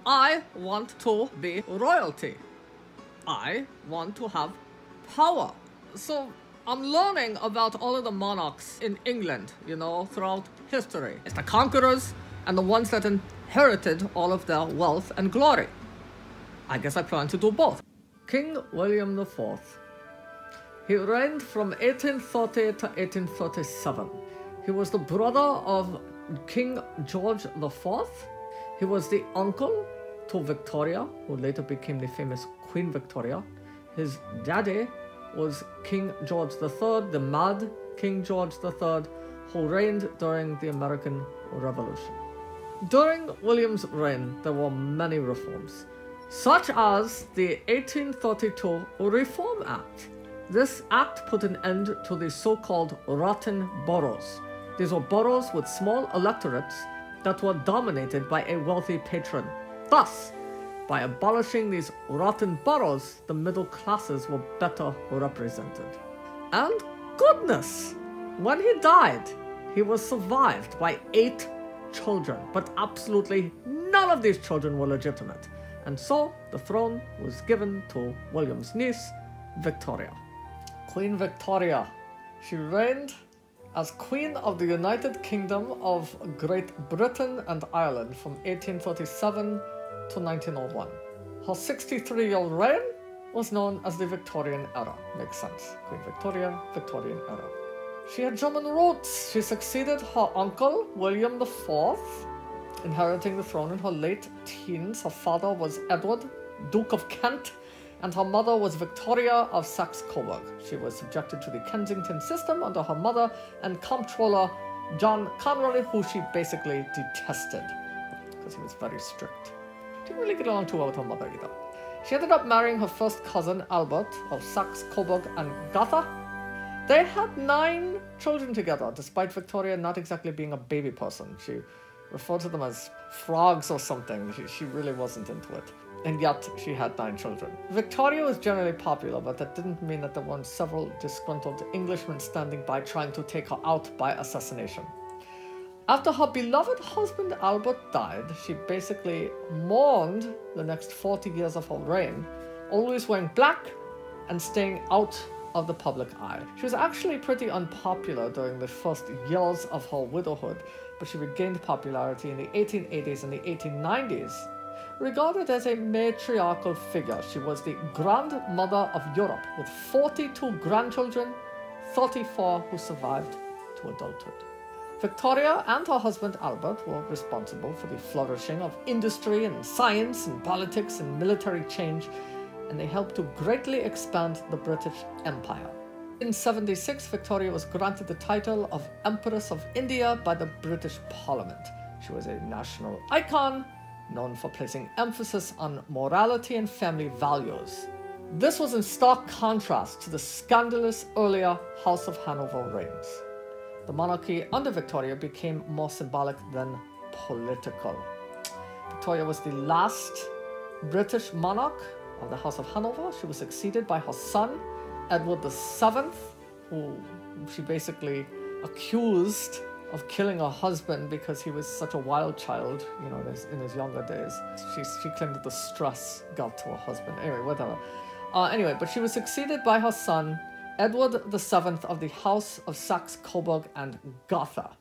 I want to be royalty. I want to have power. So I'm learning about all of the monarchs in England, throughout history. It's the conquerors and the ones that inherited all of their wealth and glory. I guess I plan to do both. King William IV. He reigned from 1830 to 1837. He was the brother of King George IV. He was the uncle to Victoria, who later became the famous Queen Victoria. His daddy was King George III, the mad King George III, who reigned during the American Revolution. During William's reign, there were many reforms, such as the 1832 Reform Act. This act put an end to the so-called rotten boroughs. These were boroughs with small electorates that were dominated by a wealthy patron. Thus, by abolishing these rotten boroughs, the middle classes were better represented. And goodness, when he died, he was survived by 8 children, but absolutely none of these children were legitimate. And so the throne was given to William's niece, Victoria. Queen Victoria. She reigned as Queen of the United Kingdom of Great Britain and Ireland from 1837 to 1901. Her 63-year reign was known as the Victorian Era. Makes sense. Queen Victoria, Victorian Era. She had German roots. She succeeded her uncle, William IV, inheriting the throne in her late teens. Her father was Edward, Duke of Kent, and her mother was Victoria of Saxe-Coburg. She was subjected to the Kensington system under her mother and comptroller John Conway, who she basically detested because he was very strict. Didn't really get along too well with her mother either. She ended up marrying her first cousin, Albert, of Saxe-Coburg and Gotha. They had 9 children together, despite Victoria not exactly being a baby person. She referred to them as frogs or something. She really wasn't into it. And yet, she had 9 children. Victoria was generally popular, but that didn't mean that there weren't several disgruntled Englishmen standing by trying to take her out by assassination. After her beloved husband Albert died, she basically mourned the next 40 years of her reign, always wearing black and staying out of the public eye. She was actually pretty unpopular during the first years of her widowhood, but she regained popularity in the 1880s and the 1890s. Regarded as a matriarchal figure, she was the grandmother of Europe, with 42 grandchildren, 34 who survived to adulthood. Victoria and her husband Albert were responsible for the flourishing of industry and science and politics and military change, and they helped to greatly expand the British Empire. In 1876, Victoria was granted the title of Empress of India by the British Parliament. She was a national icon, known for placing emphasis on morality and family values. This was in stark contrast to the scandalous earlier House of Hanover reigns. The monarchy under Victoria became more symbolic than political. Victoria was the last British monarch of the House of Hanover. She was succeeded by her son, Edward VII, who she basically accused of killing her husband because he was such a wild child, in his younger days. She claimed that the stress got to her husband. Anyway, whatever. But she was succeeded by her son, Edward VII of the House of Saxe-Coburg and Gotha.